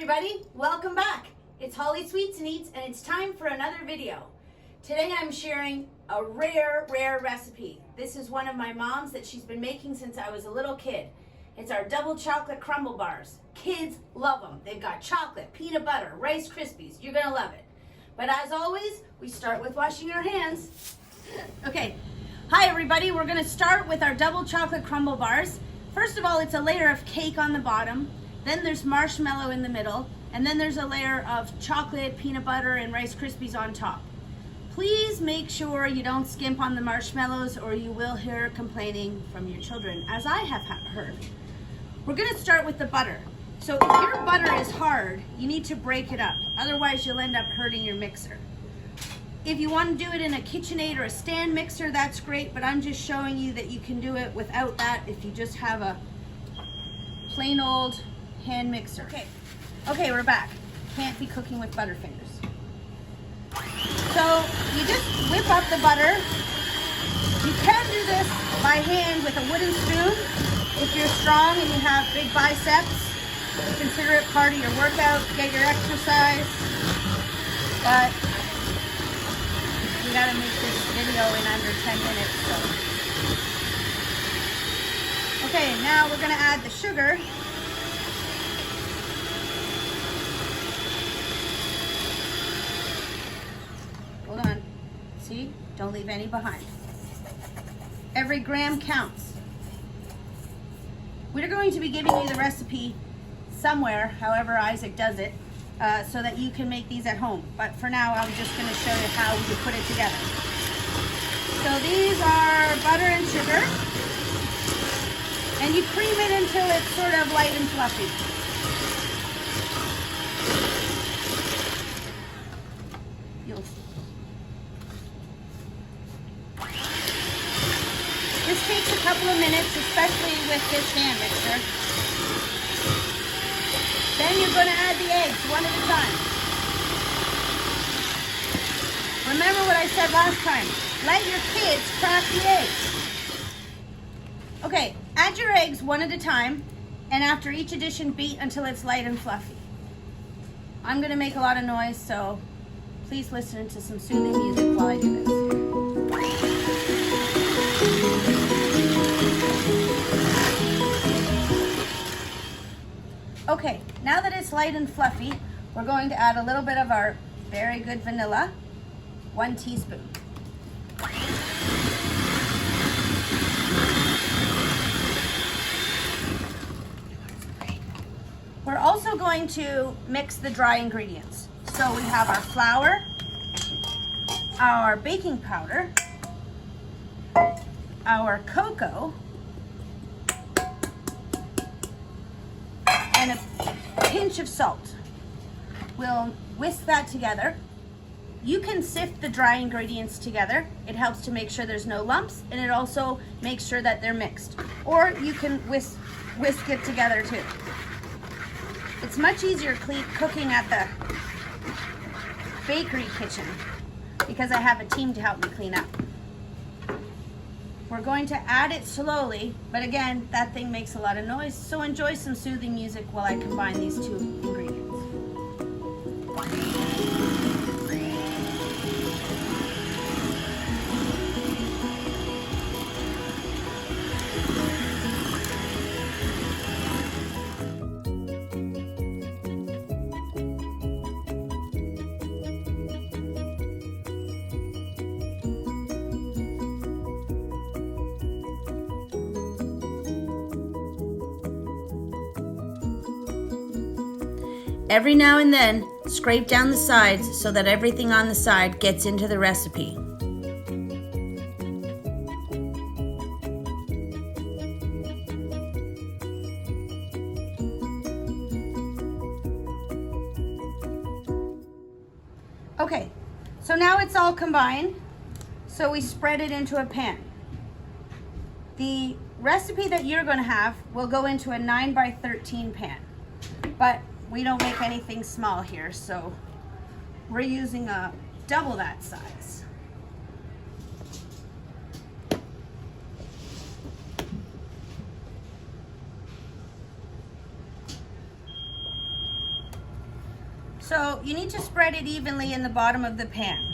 everybody, welcome back. It's Holly Sweets and Eats and it's time for another video. Today I'm sharing a rare recipe. This is one of my mom's that she's been making since I was a little kid. It's our double chocolate crumble bars. Kids love them. They've got chocolate, peanut butter, Rice Krispies. You're gonna love it. But as always, we start with washing our hands. Okay, hi everybody. We're gonna start with our double chocolate crumble bars. First of all, it's a layer of cake on the bottom. Then there's marshmallow in the middle, and then there's a layer of chocolate, peanut butter, and Rice Krispies on top. Please make sure you don't skimp on the marshmallows or you will hear complaining from your children, as I have heard. We're gonna start with the butter. So if your butter is hard, you need to break it up. Otherwise, you'll end up hurting your mixer. If you want to do it in a KitchenAid or a stand mixer, that's great, but I'm just showing you that you can do it without that if you just have a plain old hand mixer. Okay, we're back. Can't be cooking with Butterfingers. So you just whip up the butter. You can do this by hand with a wooden spoon. If you're strong and you have big biceps, consider it part of your workout, get your exercise. But we gotta make this video in under 10 minutes. So. Okay, now we're gonna add the sugar. Hold on. See? Don't leave any behind. Every gram counts. We're going to be giving you the recipe somewhere, however Isaac does it, so that you can make these at home. But for now, I'm just going to show you how we put it together. So these are butter and sugar. And you cream it until it's sort of light and fluffy. This takes a couple of minutes, especially with this hand mixer. Then you're going to add the eggs one at a time. Remember what I said last time. Let your kids crack the eggs. Okay, add your eggs one at a time, and after each addition, beat until it's light and fluffy. I'm going to make a lot of noise, so please listen to some soothing music while I do this. Okay, now that it's light and fluffy, we're going to add a little bit of our very good vanilla, 1 teaspoon. We're also going to mix the dry ingredients. So we have our flour, our baking powder, our cocoa, and a pinch of salt. We'll whisk that together. You can sift the dry ingredients together. It helps to make sure there's no lumps, and it also makes sure that they're mixed. Or you can whisk it together too. It's much easier cooking at the bakery kitchen because I have a team to help me clean up. We're going to add it slowly, but again, that thing makes a lot of noise, so enjoy some soothing music while I combine these two ingredients. Every now and then, scrape down the sides so that everything on the side gets into the recipe. Okay, so now it's all combined, so we spread it into a pan. The recipe that you're going to have will go into a 9 by 13 pan, but we don't make anything small here, so we're using a double that size. So you need to spread it evenly in the bottom of the pan.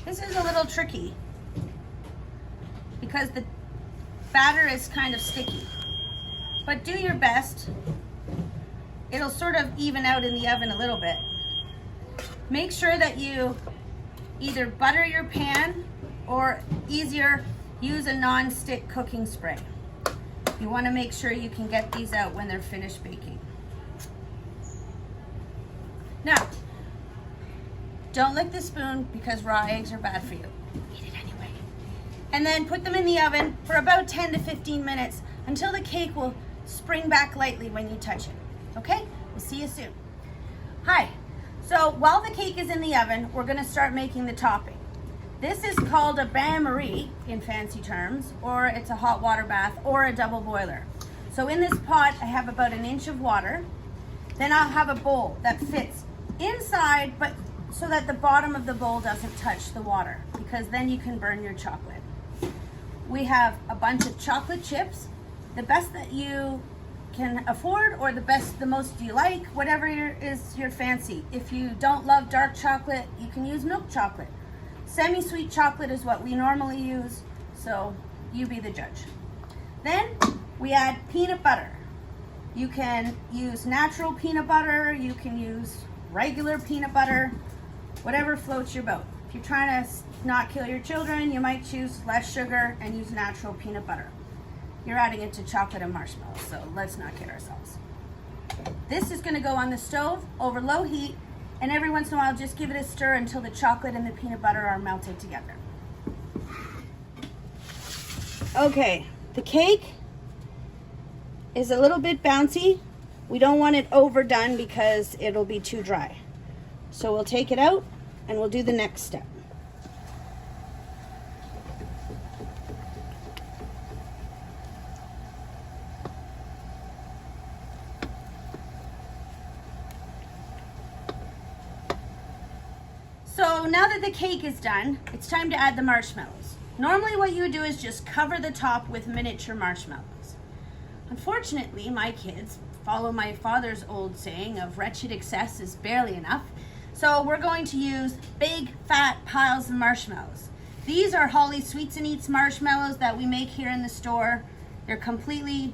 This is a little tricky because the batter is kind of sticky, but do your best. It'll sort of even out in the oven a little bit. Make sure that you either butter your pan or easier, use a non-stick cooking spray. You want to make sure you can get these out when they're finished baking. Now, don't lick the spoon because raw eggs are bad for you. Eat it anyway. And then put them in the oven for about 10 to 15 minutes until the cake will spring back lightly when you touch it. Okay? We'll see you soon. Hi. So while the cake is in the oven, we're going to start making the topping. This is called a bain-marie in fancy terms, or it's a hot water bath or a double boiler. So in this pot, I have about 1 inch of water. Then I'll have a bowl that fits inside, but so that the bottom of the bowl doesn't touch the water, because then you can burn your chocolate. We have a bunch of chocolate chips, the best that you can afford, or the most you like, whatever is your fancy. If you don't love dark chocolate, you can use milk chocolate. Semi-sweet chocolate is what we normally use, so you be the judge. Then we add peanut butter. You can use natural peanut butter, you can use regular peanut butter, whatever floats your boat. If you're trying to not kill your children, you might choose less sugar and use natural peanut butter. You're adding it to chocolate and marshmallows, so let's not kid ourselves. This is going to go on the stove over low heat, and every once in a while just give it a stir until the chocolate and the peanut butter are melted together. Okay, the cake is a little bit bouncy. We don't want it overdone because it'll be too dry. So we'll take it out and we'll do the next step. So now that the cake is done, it's time to add the marshmallows. Normally what you would do is just cover the top with miniature marshmallows. Unfortunately, my kids follow my father's old saying of wretched excess is barely enough. So we're going to use big fat piles of marshmallows. These are Holly Sweets and Eats marshmallows that we make here in the store. They're completely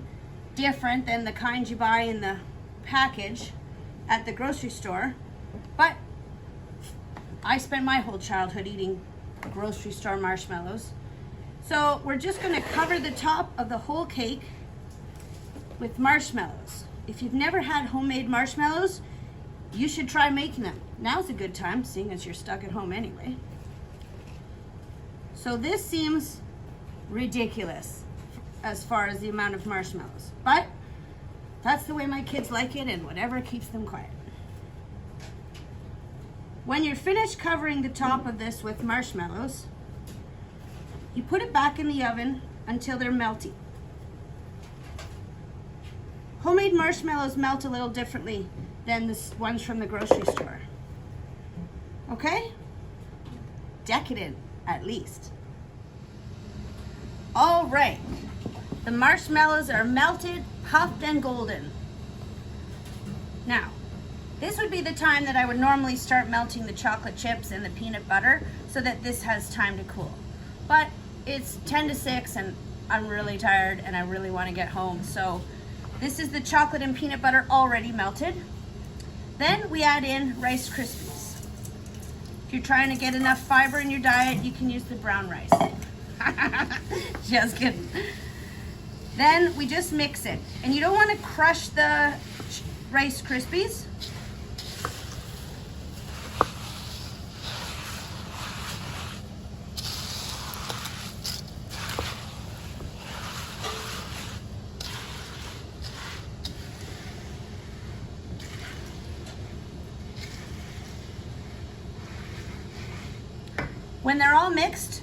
different than the kind you buy in the package at the grocery store. But I spent my whole childhood eating grocery store marshmallows. So we're just going to cover the top of the whole cake with marshmallows. If you've never had homemade marshmallows, you should try making them. Now's a good time, seeing as you're stuck at home anyway. So this seems ridiculous as far as the amount of marshmallows, but that's the way my kids like it, and whatever keeps them quiet. When you're finished covering the top of this with marshmallows, you put it back in the oven until they're melty. Homemade marshmallows melt a little differently than the ones from the grocery store. Okay? Decadent, at least. All right. The marshmallows are melted, puffed, and golden. Now, this would be the time that I would normally start melting the chocolate chips and the peanut butter so that this has time to cool. But it's 10 to 6 and I'm really tired and I really want to get home. So this is the chocolate and peanut butter already melted. Then we add in Rice Krispies. If you're trying to get enough fiber in your diet, you can use the brown rice. Just kidding. Then we just mix it. And you don't want to crush the Rice Krispies. When they're all mixed,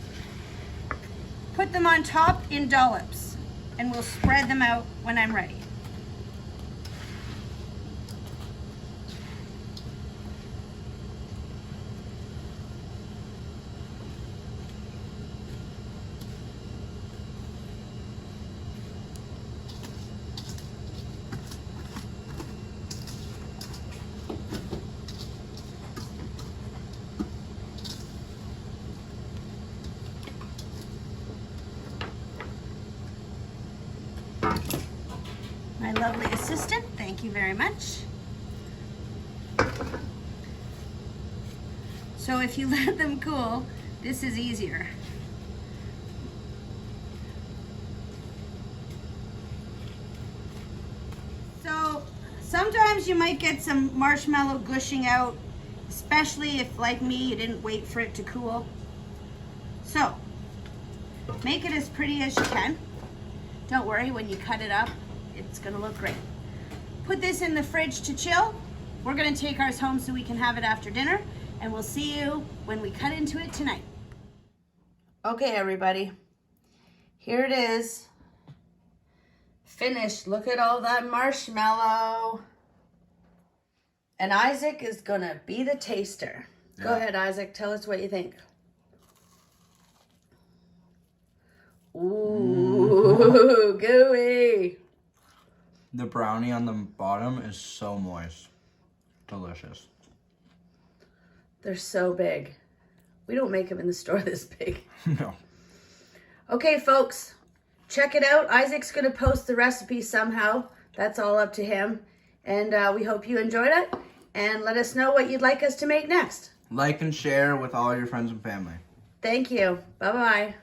put them on top in dollops, and we'll spread them out when I'm ready. you very much. So if you let them cool, this is easier. So sometimes you might get some marshmallow gushing out, especially if, like me, you didn't wait for it to cool. So make it as pretty as you can. Don't worry, when you cut it up, it's gonna look great. Put this in the fridge to chill. We're gonna take ours home so we can have it after dinner, and we'll see you when we cut into it tonight. Okay, everybody, here it is. Finished. Look at all that marshmallow. And Isaac is gonna be the taster. Yeah. Go ahead, Isaac, tell us what you think. Ooh, gooey. The brownie on the bottom is so moist. Delicious. They're so big. We don't make them in the store this big. No. Okay, folks, check it out. Isaac's going to post the recipe somehow. That's all up to him. And we hope you enjoyed it. And let us know what you'd like us to make next. Like and share with all your friends and family. Thank you. Bye-bye.